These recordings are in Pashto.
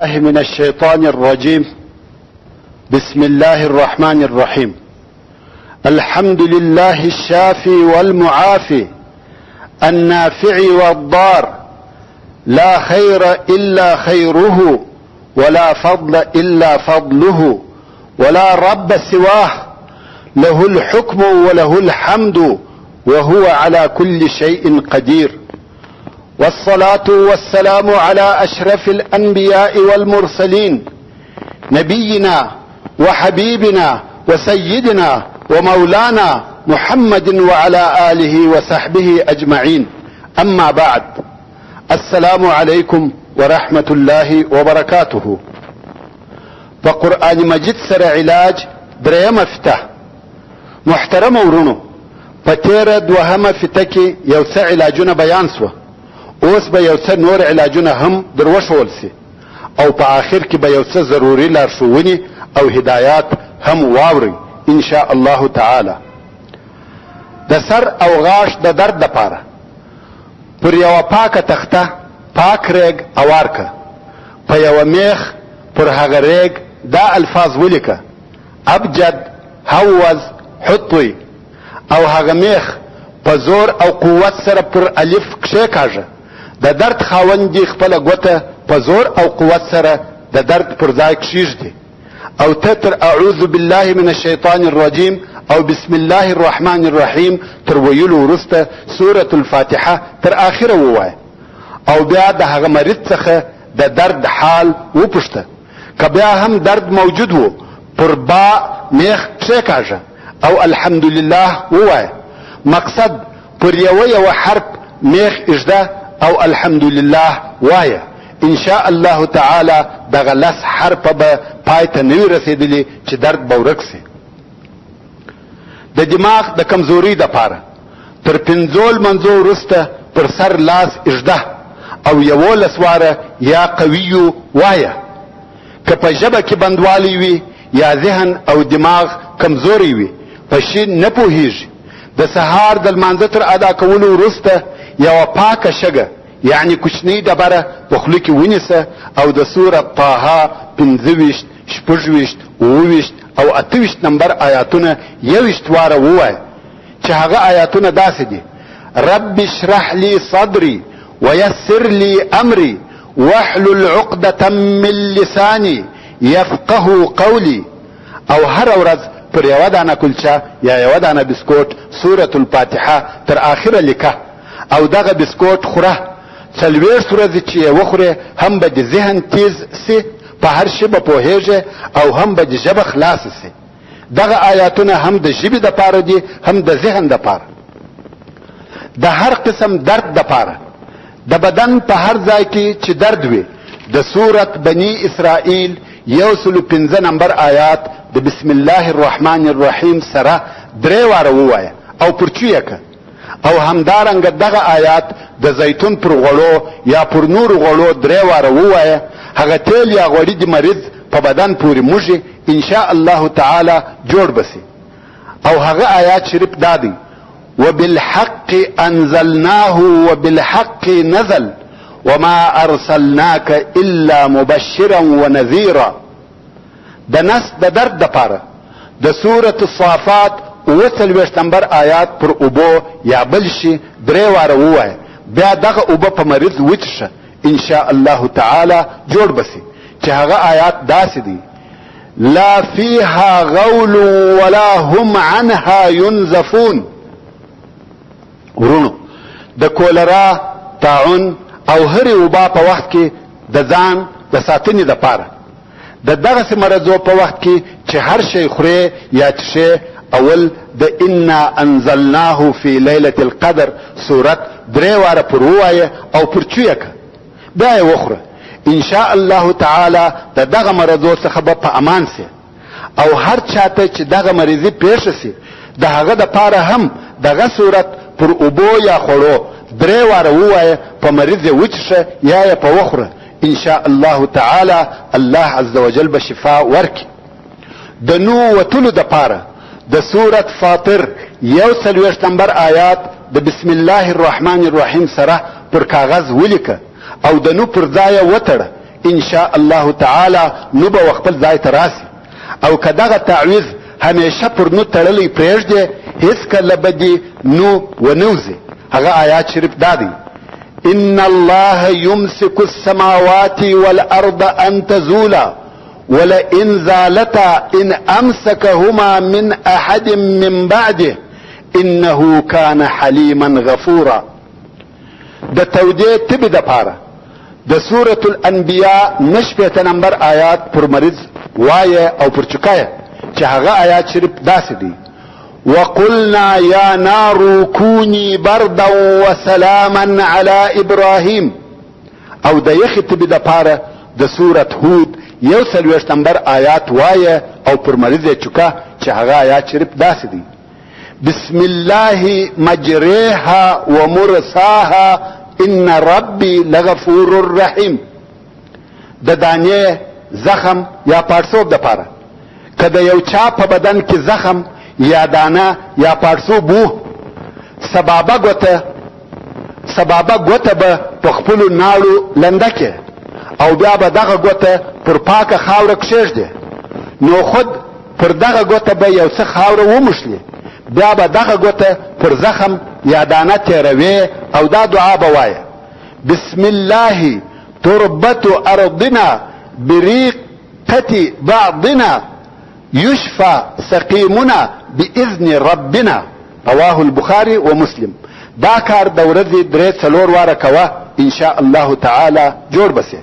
من الشيطان الرجيم. بسم الله الرحمن الرحيم. الحمد لله الشافي والمعافي النافع والضار، لا خير إلا خيره ولا فضل إلا فضله ولا رب سواه، له الحكم وله الحمد وهو على كل شيء قدير. والصلاة والسلام على أشرف الأنبياء والمرسلين، نبينا وحبيبنا وسيدنا ومولانا محمد وعلى آله وصحبه أجمعين. أما بعد، السلام عليكم ورحمة الله وبركاته. بقرآن مجید سر علاج دریم افتح. محترم ورونو، په تیره دوهمه فته کې یو څه علاجونه بیان سوه، اوس به یو څه نور علاجونه هم در وښول سي، او په آخر کې به یو څه ضروري لارښوونې او هدایات هم واورئ ان شاء الله تعالی. د سر او غاښ د درد دپاره پر یوه پاکه تخته پاک ریګ اوار که، په یوه میخ پر هغه ریګ دا الفاظ ولیکه: ابجد هوز حطوی، او هغه میخ په زور او قوت سره پر الف کښېکاږه. د درد خاوند دې خپله ګوته په زور او قوت سره د درد پر ځای کښېږدي، او ته تر اعوذ بالله من الشیطان الرجیم او بسم الله الرحمن الرحیم تر ویلو وروسته سورة الفاتحه تر آخره ووایه، او بیا د هغه مریض څخه د درد حال وپوښته. که بیا هم درد موجود و، پر با میخ کښېکاږه او الحمدلله ووایه. مقصد پر یوه حرف میخ اږده او الحمدلله وایه. ان شاء الله تعالی دغه لس حرفه به پای ته نه وي رسېدلي چې درد به ورک سي. د دماغ د کمزورۍ دپاره تر 5 لمانځو وروسته پر سر لاس اږده او 11 واره یا قویو وایه. که په ژبه کې بندوالی وي یا ذهن او دماغ کمزوری وي، په شي نه پوهیږي، د سهار د لمانځه تر ادا کولو وروسته یوه پاکه شګه یعنی کوچنۍ ډبره په خوله کې ونیسه او د سوره طه 25 26 28 او 28 نمبر آیاتونه 21 واره ووایه، چې هغه آیاتونه داسې دي: رب اشرح لي صدري ويسر لي امري واحلل عقدة من لساني يفقه قولي. او هر ورځ پر یوه دانه کلچه یا یوه دانه بسکوټ سورة الفاتحه تر آخره لیکه، او دغه بسکوټ خوره. 40 ورځې چې یې وخورې هم به د ذهن تیز سي، په هر شي به پوهېږې، او هم به د ژبه خلاصه سي. دغه آیاتونه هم د ژبې دپاره دي، هم د ذهن دپاره. د هر قسم درد دپاره د بدن په هر ځای کې چې درد وي، د سورت بني اسرائیل 105 نمبر آیات د بسم الله الرحمن الرحیم سره 3 واره ووایه او پرچویه که. او همدارنګه دغه آیات د زیتون پر غوړو یا پر نورو غوړو 3 واره ووایه. هغه تیل یا غوړي د مریض په بدن پورې موږي ان شاء الله تعالی جوړ بسي. او هغه آیات شریف دا دی: وبالحق انزلناه وبالحق نزل وما ارسلناك الا مبشرا ونذيرا. د نس د درد دپاره د سورة الصافات 43 نمبر آیات پر اوبو یا بل شي 3 واره ووایه، بیا دغه اوبه په مریض وچشه ان شاء الله تعالی جوړ بسي، چې هغه آیات داسې دي: لا فيها غول ولا هم عنها ينزفون. ورونو، د کولرا، طاعون او هرې وبا په وخت کې د ځان د ساتنې دپاره د دغسې مرضو په وخت کې چې هر شی خورې یا څښې، اول د انا انزلناه فی لیلة القدر صورت 3 واره پر ووایه او پر چویه که، بیا یې وخوره. ان شاء الله تعالی د دغه مرضو څخه به په امان سي. او هر چاته چې دغه مریضي پیښه سي، د هغه دپاره هم دغه صورت پر اوبو یا خوړو 3 واره ووایه، په مریض یې وچشه یا یې په وخوره. ان شاء الله تعالی الله عز وجل به شفا ورکي. د نو وتلو دپاره د سورة فاطر 41 نمبر آیات د بسم الله الرحمن الرحیم سره پر کاغذ ولیکه او د نو پر ځای وتړه، ان شاء الله تعالی نو به خپل ځای ته راسي. او که دغه تعویض همیشه پر نو تړلی پرېږدې هېڅکله به دې نو ونوځي. هغه آیات شریف دا دی: ان الله يمسك السماوات والارض ان تزولا ولئن زالتا ان امسكهما من احد من بعده انه كان حليما غفورا. د تودې تبې دپاره د سورة الانبیاء 9 نمبر آیات پر مریض وایه او پر چکایه چې هغه آیات شریف داسې دی: وقلنا يا نار كوني بردا وسلاما على ابراهيم. او د یخې تبې دپاره د سورة هود 41 نمبر آیات وایه او پر مریض یې چکه چې هغه آیات شریف داسې دی: بسم الله مجريها ومرساها ان ربي لغفور رحيم. د دانې زخم یا پاړسوب دپاره که د یو چا په بدن کې زخم یا دانه یا پاړسوب وو، سبابه ګوته به په خپلو ناړو لنده کې او بیا به دغه ګوته پر پاکه خاوره کښېږدي، نو خود پر دغه ګوته به یو څه خاوره وموښلي، بیا به دغه ګوته پر زخم یا دانه تیروي او دا دعا به وایه: بسم الله تربت ارضنا بريقة بعضنا يشفى سقيمنا باذن ربنا. رواه البخاري ومسلم. دا کار د ورځې 3-4 واره کوه ان شاء الله تعالی جوړ بسې.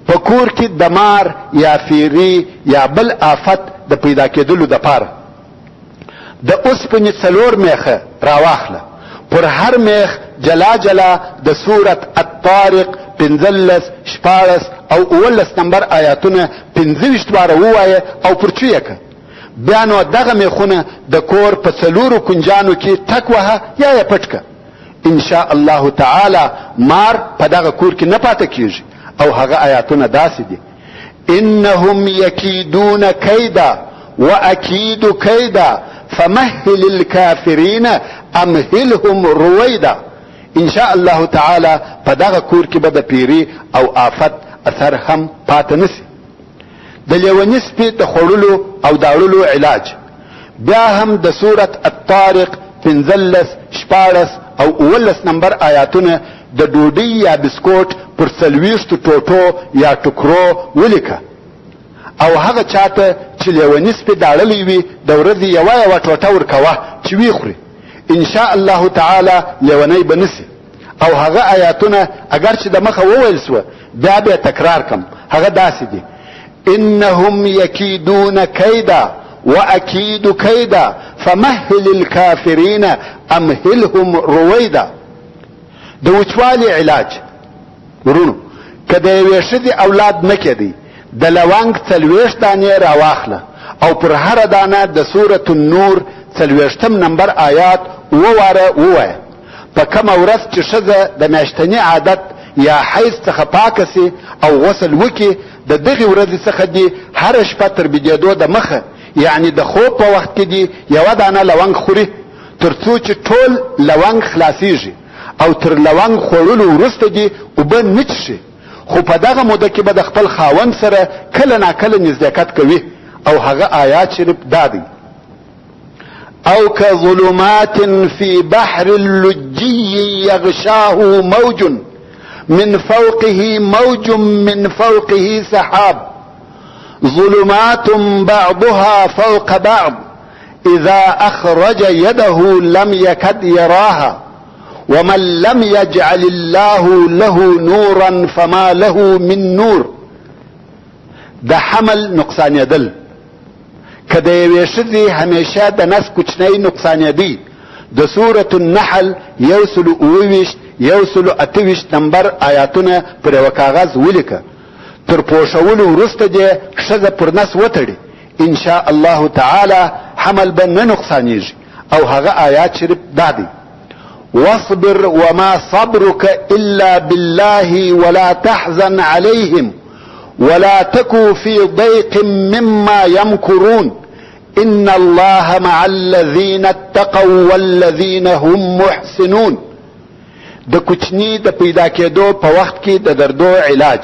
په کور کې د مار یا فیری یا بل آفت د پیدا کېدلو دپاره د اوسپنې 4 میخه راواخله، پر هر میخ جلا جلا د سورت الطارق 15 14 او 19 نمبر آیاتونه 25 واره ووایه او پر چویه که. بیا نو دغه میخونه د کور په 4 کنجانو کې ټک وهه یا یې پټ که. ان شاء الله تعالی مار په دغه کور کې نه پاته کیږي. او هغه آیاتونه داسې دي: انهم یکیدون کیدا واکید کیدا فمهل الكافرین امهلهم رویدا. ان شاء الله تعالی په دغه کور کې به د پیری او آفت اثر هم پاتې نسی. د لیوني سپي د خوړلو او داړلو علاج بیا هم د سورت الطارق 15 14 او 19 نمبر آیاتونه د ډوډۍ یا بسکوټ پر 40 ټوټو یا ټکرو ولیکه. او هغه چاته چې لیوني سپي داړلی وي د ورځې یوه ټوټه ورکوه چې وی خوري. ان شاء الله تعالی لیونی به نسی. او هغه آیاتونه اگر چې د مخه وویل سوه بیا به تکرار کم. هغه داسې دي: انهم یکیدون کیدا واکید کیدا فمهل الكافرین امهلهم رویدا. د وچوالي علاج ورونو که د یوې ښځې اولاد نه کېدی د لونګ 40 دانې راواخله او پر هره دانه د سورة النور 40 نمبر آیات وواره ووایه. په کومه ورځ چې ښځه د میاشتني عادت یا حیض څخه پاکه سي او غسل وکي د دغې ورځې څخه دي هره شپه تر بېدېدو د مخه یعنی د خوب په وخت کې دي یوه دانه لونګ خوري تر څو چې ټول لونګ خلاصیږي او تر لونګ خوړلو وروسته دي اوبه نه څښي. خو په دغه موده کې به د خپل خاوند سره کله ناکله نزدېکت کوي. او هغه آیات شریف دا دی: او كظلمات في بحر اللجي يغشاه موج من فوقه موج من فوقه سحاب ظلمات بعضها فوق بعض اذا اخرج يده لم يكد يراها ومن لم يجعل الله له نورا فما له من نور. د حمل نقصانېدل که د یوې ښځې همیشه د نس کوچنی نقصانېدی د سورة النحل 128 128 نمبر آیاتونه پر یوه کاغذ ولیکه. تر پوښولو وروسته دې ښځه پر نس وتړي ان شاء الله تعالی حمل به نه نقصانېږي. او هغه آیات شریف دا دی: واصبر وما صبرك الا بالله ولا تحزن عليهم ولا تكو في ضيق مما يمكرون ان الله مع الذين اتقوا والذين هم محسنون. د کوچنی د پیدا کېدو په وخت کې د دردو علاج